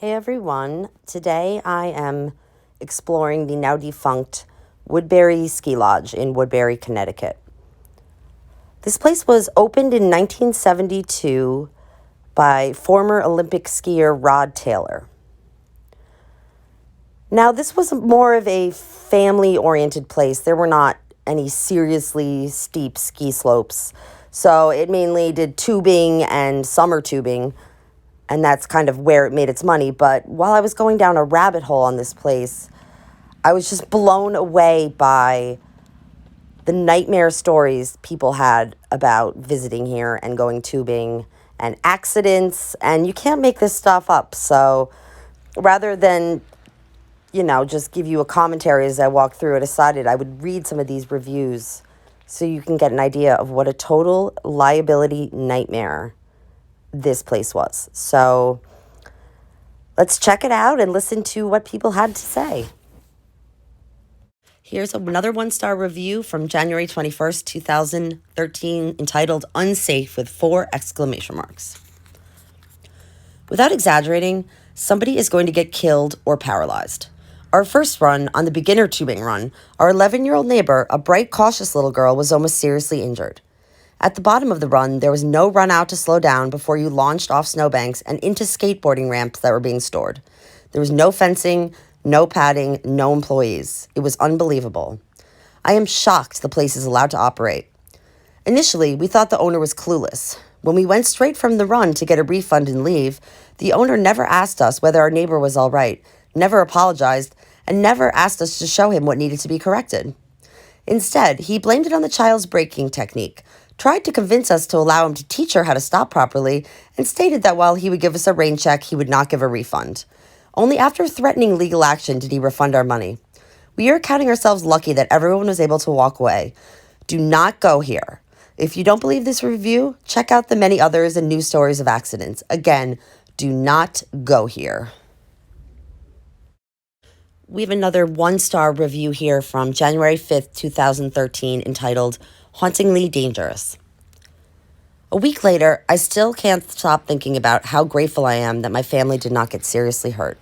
Hey everyone, today I am exploring the now defunct Woodbury Ski Lodge in Woodbury, Connecticut. This place was opened in 1972 by former Olympic skier Rod Taylor. Now, this was more of a family oriented place. There were not any seriously steep ski slopes, so it mainly did tubing and summer tubing. And that's kind of where it made its money. But while I was going down a rabbit hole on this place, I was just blown away by the nightmare stories people had about visiting here and going tubing and accidents. And you can't make this stuff up. So rather than, just give you a commentary as I walk through, I decided I would read some of these reviews so you can get an idea of what a total liability nightmare this place was. So let's check it out and listen to what people had to say. Here's another one-star review from January 21st, 2013, entitled Unsafe with 4 exclamation marks. Without exaggerating, somebody is going to get killed or paralyzed. Our first run, on the beginner tubing run, our 11-year-old neighbor, a bright, cautious little girl, was almost seriously injured. At the bottom of the run, there was no run out to slow down before you launched off snowbanks and into skateboarding ramps that were being stored. There was no fencing, no padding, no employees. It was unbelievable. I am shocked the place is allowed to operate. Initially, we thought the owner was clueless. When we went straight from the run to get a refund and leave, the owner never asked us whether our neighbor was all right, never apologized, and never asked us to show him what needed to be corrected. Instead, he blamed it on the child's braking technique, tried to convince us to allow him to teach her how to stop properly, and stated that while he would give us a rain check, he would not give a refund. Only after threatening legal action did he refund our money. We are counting ourselves lucky that everyone was able to walk away. Do not go here. If you don't believe this review, check out the many others and news stories of accidents. Again, do not go here. We have another one-star review here from January 5th, 2013, entitled Hauntingly Dangerous. A week later, I still can't stop thinking about how grateful I am that my family did not get seriously hurt.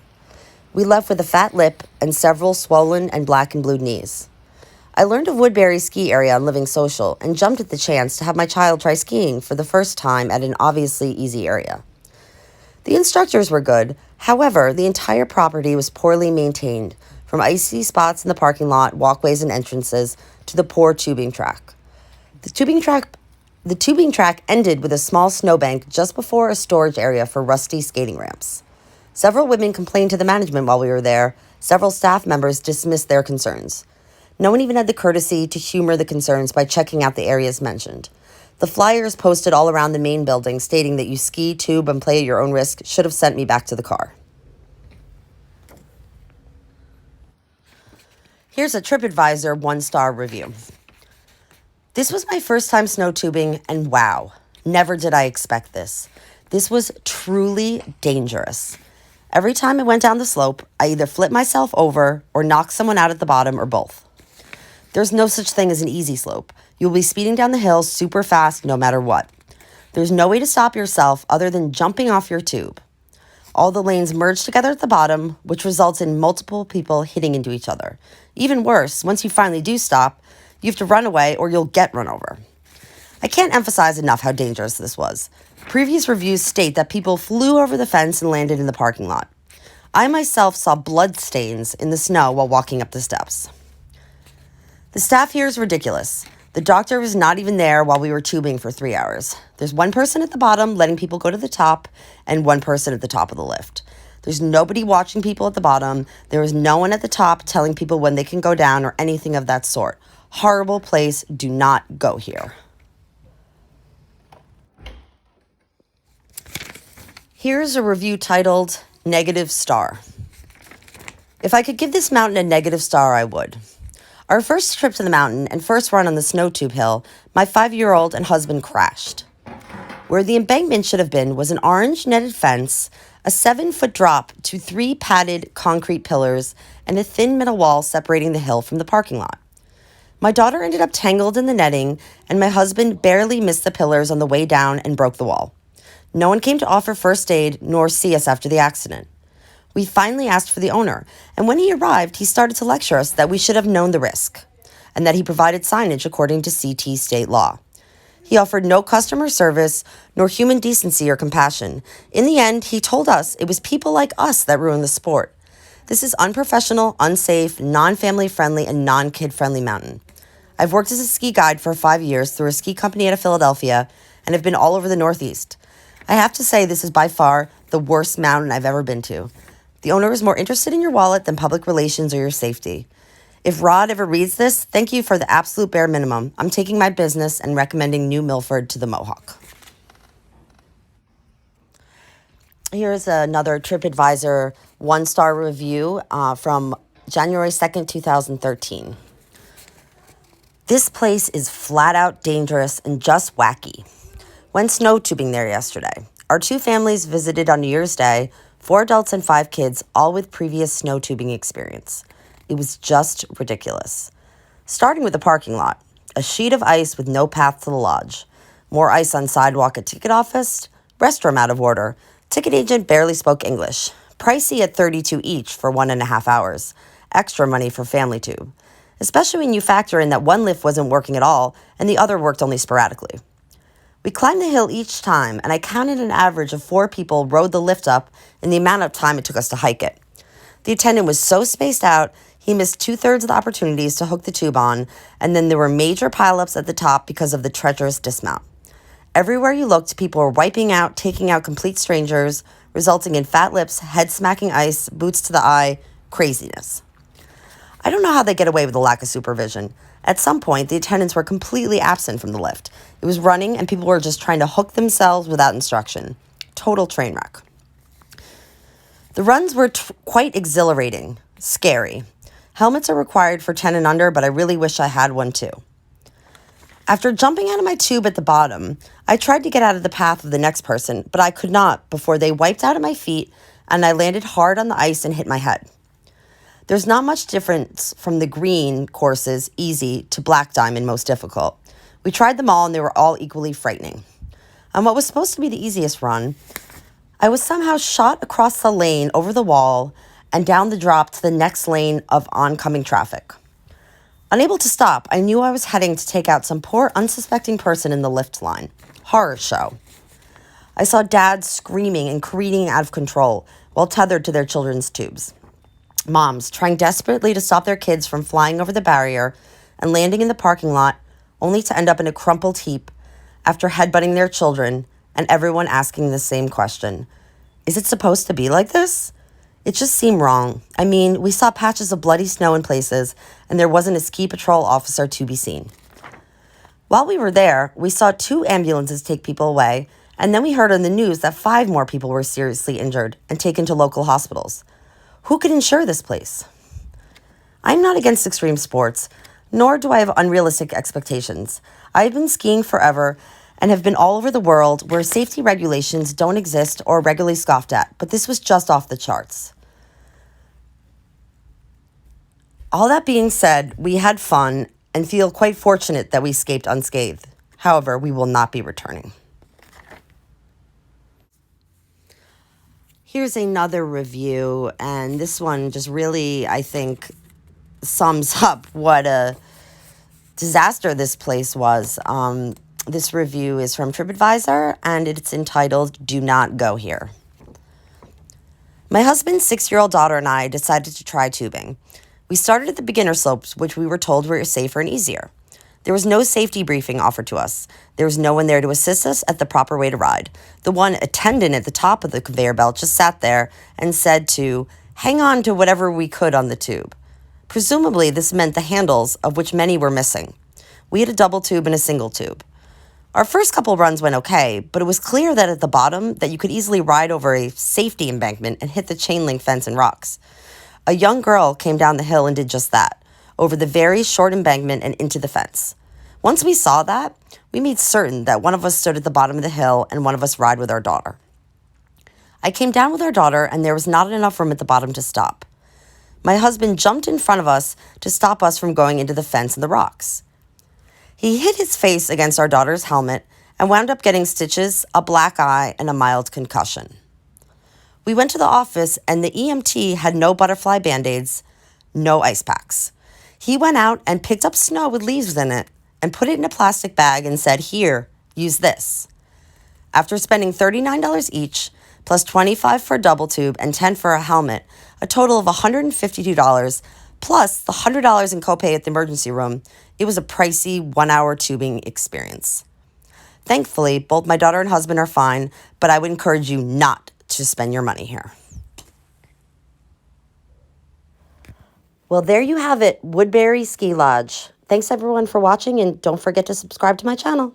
We left with a fat lip and several swollen and black and blue knees. I learned of Woodbury ski area on Living Social and jumped at the chance to have my child try skiing for the first time at an obviously easy area. The instructors were good. However, the entire property was poorly maintained, from icy spots in the parking lot, walkways, and entrances to the poor tubing track. The tubing track ended with a small snowbank just before a storage area for rusty skating ramps. Several women complained to the management while we were there. Several staff members dismissed their concerns. No one even had the courtesy to humor the concerns by checking out the areas mentioned. The flyers posted all around the main building stating that you ski, tube, and play at your own risk should have sent me back to the car. Here's a TripAdvisor one-star review. This was my first time snow tubing, and wow, never did I expect this. This was truly dangerous. Every time I went down the slope, I either flipped myself over or knocked someone out at the bottom or both. There's no such thing as an easy slope. You'll be speeding down the hill super fast no matter what. There's no way to stop yourself other than jumping off your tube. All the lanes merge together at the bottom, which results in multiple people hitting into each other. Even worse, once you finally do stop, you have to run away or you'll get run over. I can't emphasize enough how dangerous this was. Previous reviews state that people flew over the fence and landed in the parking lot. I myself saw blood stains in the snow while walking up the steps. The staff here is ridiculous. The doctor was not even there while we were tubing for 3 hours. There's one person at the bottom letting people go to the top and one person at the top of the lift. There's nobody watching people at the bottom. There is no one at the top telling people when they can go down or anything of that sort. Horrible place. Do not go here. Here's a review titled Negative Star. If I could give this mountain a negative star, I would. Our first trip to the mountain and first run on the snow tube hill, my 5-year-old and husband crashed. Where the embankment should have been was an orange netted fence, a 7-foot drop to 3 padded concrete pillars, and a thin metal wall separating the hill from the parking lot. My daughter ended up tangled in the netting, and my husband barely missed the pillars on the way down and broke the wall. No one came to offer first aid nor see us after the accident. We finally asked for the owner, and when he arrived, he started to lecture us that we should have known the risk and that he provided signage according to CT state law. He offered no customer service nor human decency or compassion. In the end, he told us it was people like us that ruined the sport. This is unprofessional, unsafe, non-family friendly, and non-kid friendly mountain. I've worked as a ski guide for 5 years through a ski company out of Philadelphia and have been all over the Northeast. I have to say this is by far the worst mountain I've ever been to. The owner is more interested in your wallet than public relations or your safety. If Rod ever reads this, thank you for the absolute bare minimum. I'm taking my business and recommending New Milford to the Mohawk. Here's another TripAdvisor 1-star review from January 2nd, 2013. This place is flat out dangerous and just wacky. Went snow tubing there yesterday. Our 2 families visited on New Year's Day, 4 adults and 5 kids, all with previous snow tubing experience. It was just ridiculous. Starting with the parking lot, a sheet of ice with no path to the lodge. More ice on sidewalk at ticket office, restroom out of order. Ticket agent barely spoke English. Pricey at $32 each for 1.5 hours. Extra money for family tube. Especially when you factor in that one lift wasn't working at all and the other worked only sporadically. We climbed the hill each time, and I counted an average of 4 people rode the lift up in the amount of time it took us to hike it. The attendant was so spaced out, he missed 2/3 of the opportunities to hook the tube on, and then there were major pileups at the top because of the treacherous dismount. Everywhere you looked, people were wiping out, taking out complete strangers, resulting in fat lips, head smacking ice, boots to the eye, craziness. I don't know how they get away with the lack of supervision. At some point, the attendants were completely absent from the lift. It was running, and people were just trying to hook themselves without instruction. Total train wreck. The runs were quite exhilarating, scary. Helmets are required for 10 and under, but I really wish I had one too. After jumping out of my tube at the bottom, I tried to get out of the path of the next person, but I could not before they wiped out of my feet and I landed hard on the ice and hit my head. There's not much difference from the green courses, easy, to black diamond, most difficult. We tried them all and they were all equally frightening. On what was supposed to be the easiest run, I was somehow shot across the lane over the wall and down the drop to the next lane of oncoming traffic. Unable to stop, I knew I was heading to take out some poor unsuspecting person in the lift line. Horror show. I saw dads screaming and careening out of control while tethered to their children's tubes. Moms trying desperately to stop their kids from flying over the barrier and landing in the parking lot, only to end up in a crumpled heap after headbutting their children, and everyone asking the same question. Is it supposed to be like this? It just seemed wrong. I mean, we saw patches of bloody snow in places, and there wasn't a ski patrol officer to be seen. While we were there, we saw 2 ambulances take people away, and then we heard on the news that 5 more people were seriously injured and taken to local hospitals. Who could insure this place? I'm not against extreme sports, nor do I have unrealistic expectations. I've been skiing forever and have been all over the world where safety regulations don't exist or are regularly scoffed at, but this was just off the charts. All that being said, we had fun and feel quite fortunate that we escaped unscathed. However, we will not be returning. Here's another review, and this one just really, I think, sums up what a disaster this place was. This review is from TripAdvisor, and it's entitled, "Do Not Go Here." My husband's 6-year-old daughter and I decided to try tubing. We started at the beginner slopes, which we were told were safer and easier. There was no safety briefing offered to us. There was no one there to assist us at the proper way to ride. The one attendant at the top of the conveyor belt just sat there and said to hang on to whatever we could on the tube. Presumably, this meant the handles, of which many were missing. We had a double tube and a single tube. Our first couple runs went okay, but it was clear that at the bottom that you could easily ride over a safety embankment and hit the chain link fence and rocks. A young girl came down the hill and did just that, over the very short embankment and into the fence. Once we saw that, we made certain that one of us stood at the bottom of the hill and one of us ride with our daughter. I came down with our daughter and there was not enough room at the bottom to stop. My husband jumped in front of us to stop us from going into the fence and the rocks. He hit his face against our daughter's helmet and wound up getting stitches, a black eye, and a mild concussion. We went to the office and the EMT had no butterfly band-aids, no ice packs. He went out and picked up snow with leaves in it and put it in a plastic bag and said, "Here, use this." After spending $39 each, plus $25 for a double tube and $10 for a helmet, a total of $152, plus the $100 in copay at the emergency room, it was a pricey 1-hour tubing experience. Thankfully, both my daughter and husband are fine, but I would encourage you not to spend your money here. Well, there you have it, Woodbury Ski Lodge. Thanks everyone for watching, and don't forget to subscribe to my channel.